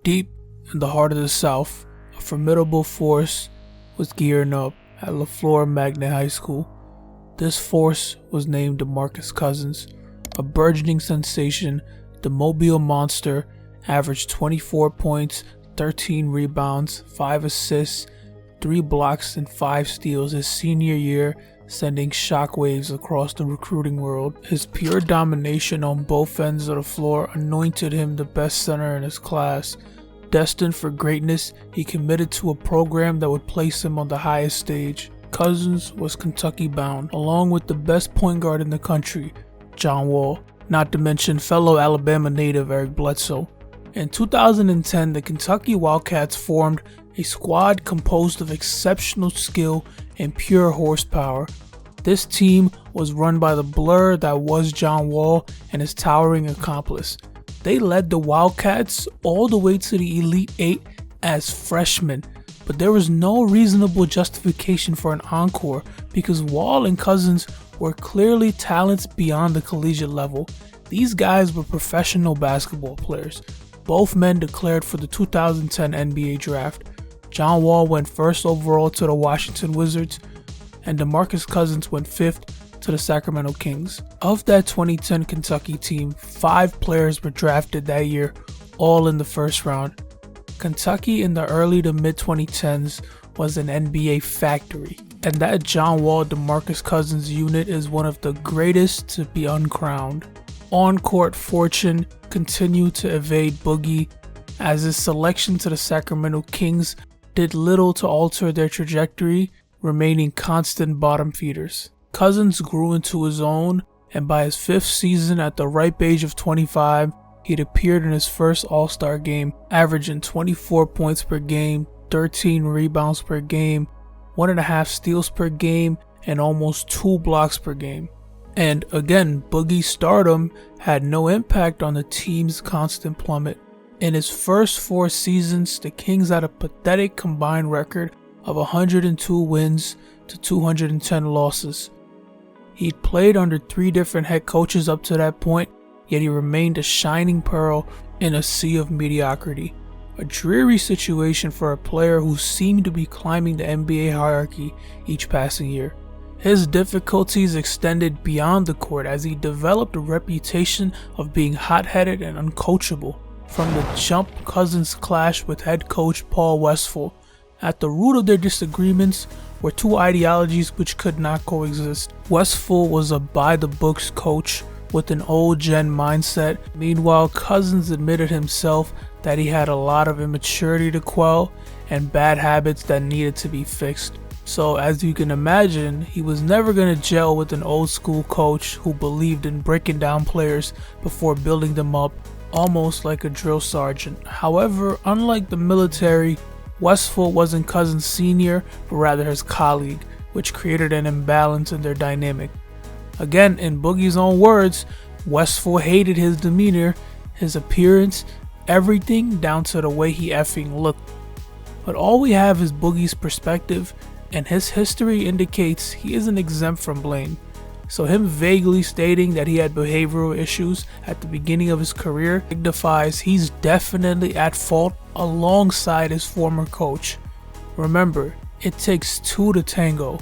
Deep in the heart of the South, a formidable force was gearing up at LaFleur Magnet High School. This force was named Demarcus Cousins. A burgeoning sensation, the Mobile Monster averaged 24 points, 13 rebounds, 5 assists, 3 blocks, and 5 steals his senior year, sending shockwaves across the recruiting world. His pure domination on both ends of the floor anointed him the best center in his class. Destined for greatness, he committed to a program that would place him on the highest stage. Cousins was Kentucky bound, along with the best point guard in the country, John Wall, not to mention fellow Alabama native Eric Bledsoe. In 2010, the Kentucky Wildcats formed a squad composed of exceptional skill and pure horsepower. This team was run by the blur that was John Wall and his towering accomplice. They led the Wildcats all the way to the Elite Eight as freshmen, but there was no reasonable justification for an encore because Wall and Cousins were clearly talents beyond the collegiate level. These guys were professional basketball players. Both men declared for the 2010 NBA draft. John Wall went first overall to the Washington Wizards, and Demarcus Cousins went fifth to the Sacramento Kings. Of that 2010 Kentucky team, 5 players were drafted that year, all in the first round. Kentucky in the early to mid 2010s was an NBA factory, and that John Wall Demarcus Cousins unit is one of the greatest to be uncrowned. On-court fortune continued to evade Boogie, as his selection to the Sacramento Kings did little to alter their trajectory, remaining constant bottom feeders. Cousins grew into his own, and by his 5th season at the ripe age of 25, he'd appeared in his first All-Star game, averaging 24 points per game, 13 rebounds per game, 1.5 steals per game, and almost 2 blocks per game. And again, Boogie's stardom had no impact on the team's constant plummet. In his first 4 seasons, the Kings had a pathetic combined record of 102 wins to 210 losses. He'd played under 3 different head coaches up to that point, yet he remained a shining pearl in a sea of mediocrity. A dreary situation for a player who seemed to be climbing the NBA hierarchy each passing year. His difficulties extended beyond the court as he developed a reputation of being hot-headed and uncoachable. From the jump, Cousins clashed with head coach Paul Westphal. At the root of their disagreements were 2 ideologies which could not coexist. Westphal was a by-the-books coach with an old-gen mindset. Meanwhile, Cousins admitted himself that he had a lot of immaturity to quell and bad habits that needed to be fixed. So as you can imagine, he was never going to gel with an old-school coach who believed in breaking down players before building them up, almost like a drill sergeant. However, unlike the military, Westphal wasn't Cousins' senior, but rather his colleague, which created an imbalance in their dynamic. Again, in Boogie's own words, Westphal hated his demeanor, his appearance, everything down to the way he effing looked. But all we have is Boogie's perspective, and his history indicates he isn't exempt from blame. So him vaguely stating that he had behavioral issues at the beginning of his career signifies he's definitely at fault alongside his former coach. Remember, it takes 2 to tango.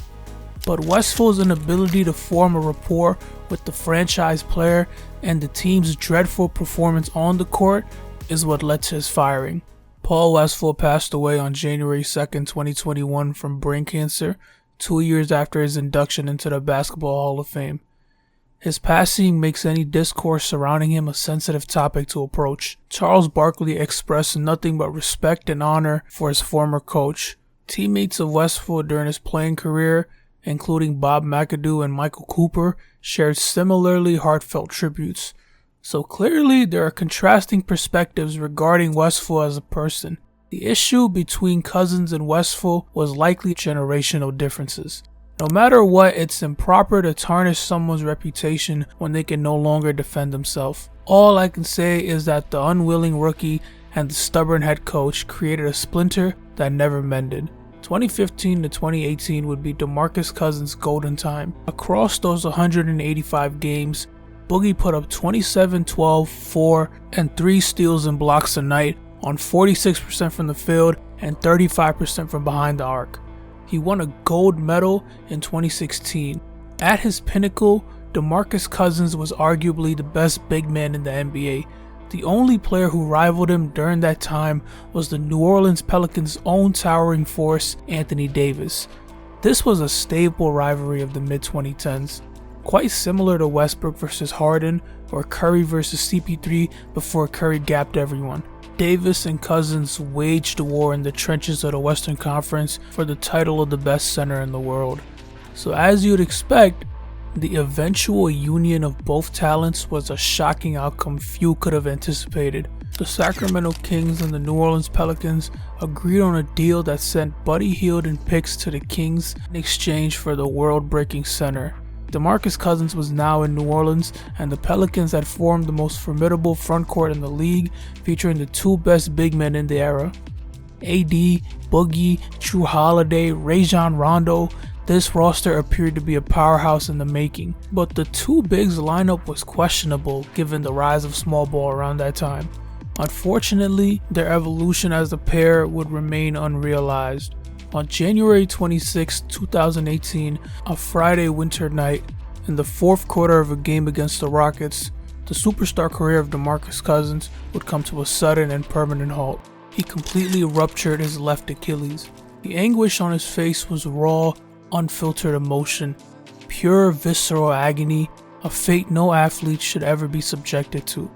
But Westphal's inability to form a rapport with the franchise player and the team's dreadful performance on the court is what led to his firing. Paul Westphal passed away on January 2nd, 2021 from brain cancer, 2 years after his induction into the Basketball Hall of Fame. His passing makes any discourse surrounding him a sensitive topic to approach. Charles Barkley expressed nothing but respect and honor for his former coach. Teammates of Westphal during his playing career, including Bob McAdoo and Michael Cooper, shared similarly heartfelt tributes. So clearly there are contrasting perspectives regarding Westphal as a person. The issue between Cousins and Westphal was likely generational differences. No matter what, it's improper to tarnish someone's reputation when they can no longer defend themselves. All I can say is that the unwilling rookie and the stubborn head coach created a splinter that never mended. 2015 to 2018 would be Demarcus Cousins' golden time. Across those 185 games, Boogie put up 27, 12, 4, and 3 steals and blocks a night, on 46% from the field and 35% from behind the arc. He won a gold medal in 2016. At his pinnacle, Demarcus Cousins was arguably the best big man in the NBA. The only player who rivaled him during that time was the New Orleans Pelicans' own towering force, Anthony Davis. This was a staple rivalry of the mid-2010s, quite similar to Westbrook versus Harden or Curry versus CP3 before Curry gapped everyone. Davis and Cousins waged a war in the trenches of the Western Conference for the title of the best center in the world. So as you'd expect, the eventual union of both talents was a shocking outcome few could have anticipated. The Sacramento Kings and the New Orleans Pelicans agreed on a deal that sent Buddy Hield and picks to the Kings in exchange for the world-breaking center. Demarcus Cousins was now in New Orleans, and the Pelicans had formed the most formidable frontcourt in the league, featuring the two best big men in the era. AD, Boogie, Jrue Holiday, Rajon Rondo. This roster appeared to be a powerhouse in the making, but the two bigs lineup was questionable given the rise of small ball around that time. Unfortunately, their evolution as a pair would remain unrealized. On January 26, 2018, a Friday winter night, in the fourth quarter of a game against the Rockets, the superstar career of Demarcus Cousins would come to a sudden and permanent halt. He completely ruptured his left Achilles. The anguish on his face was raw, unfiltered emotion, pure visceral agony, a fate no athlete should ever be subjected to.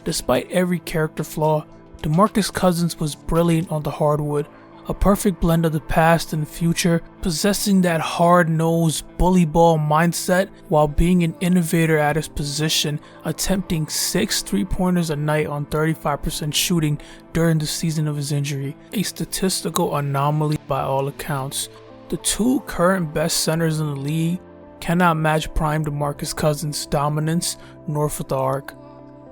Despite every character flaw, Demarcus Cousins was brilliant on the hardwood, a perfect blend of the past and future, possessing that hard-nosed bully ball mindset while being an innovator at his position, attempting 6 3-pointers a night on 35% shooting during the season of his injury, a statistical anomaly by all accounts. The two current best centers in the league cannot match prime Demarcus Cousins' dominance north of the arc.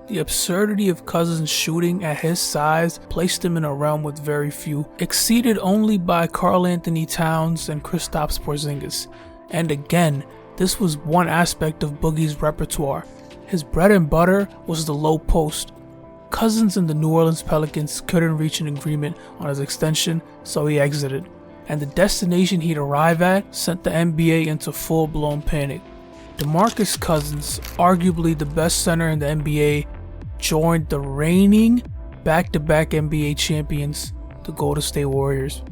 The absurdity of Cousins' shooting at his size placed him in a realm with very few, exceeded only by Karl-Anthony Towns and Kristaps Porzingis. And again, this was one aspect of Boogie's repertoire. His bread and butter was the low post. Cousins and the New Orleans Pelicans couldn't reach an agreement on his extension, so he exited. And the destination he'd arrive at sent the NBA into full-blown panic. Demarcus Cousins, arguably the best center in the NBA, joined the reigning back-to-back NBA champions, the Golden State Warriors.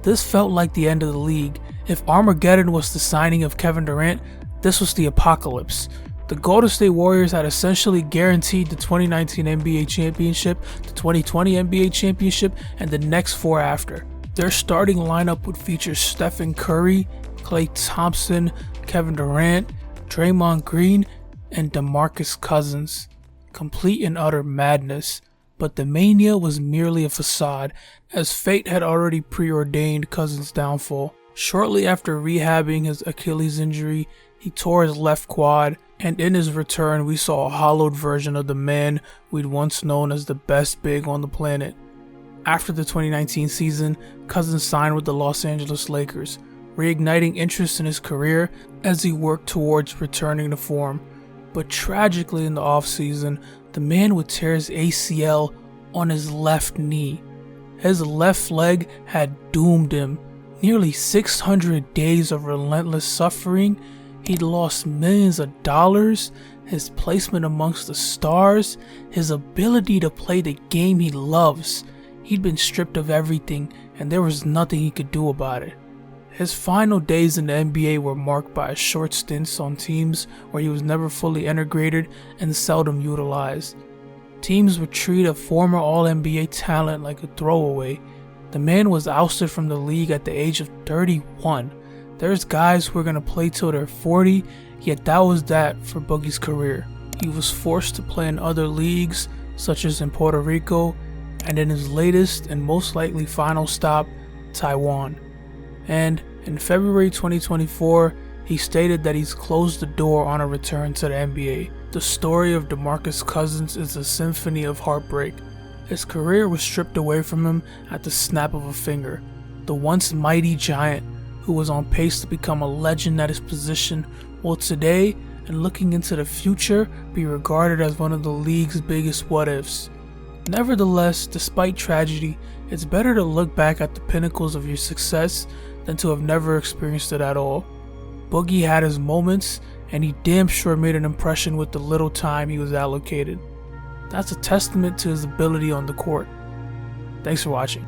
This felt like the end of the league. If Armageddon was the signing of Kevin Durant, this was the apocalypse. The Golden State Warriors had essentially guaranteed the 2019 NBA championship, the 2020 NBA championship, and the next 4 after. Their starting lineup would feature Stephen Curry, Klay Thompson, Kevin Durant, Draymond Green, and Demarcus Cousins. Complete and utter madness, but the mania was merely a facade, as fate had already preordained Cousins' downfall. Shortly after rehabbing his Achilles injury, he tore his left quad, and in his return we saw a hollowed version of the man we'd once known as the best big on the planet. After the 2019 season, Cousins signed with the Los Angeles Lakers, reigniting interest in his career as he worked towards returning to form. But tragically in the offseason, the man would tear his ACL on his left knee. His left leg had doomed him. Nearly 600 days of relentless suffering, he'd lost millions of dollars, his placement amongst the stars, his ability to play the game he loves. He'd been stripped of everything, and there was nothing he could do about it. His final days in the NBA were marked by short stints on teams where he was never fully integrated and seldom utilized. Teams would treat a former All-NBA talent like a throwaway. The man was ousted from the league at the age of 31. There's guys who are going to play till they're 40, yet that was that for Boogie's career. He was forced to play in other leagues, such as in Puerto Rico, and in his latest and most likely final stop, Taiwan. And in February 2024, he stated that he's closed the door on a return to the NBA. The story of Demarcus Cousins is a symphony of heartbreak. His career was stripped away from him at the snap of a finger. The once mighty giant, who was on pace to become a legend at his position, will today, and looking into the future, be regarded as one of the league's biggest what-ifs. Nevertheless, despite tragedy, it's better to look back at the pinnacles of your success than to have never experienced it at all. Boogie had his moments, and he damn sure made an impression with the little time he was allocated. That's a testament to his ability on the court. Thanks for watching.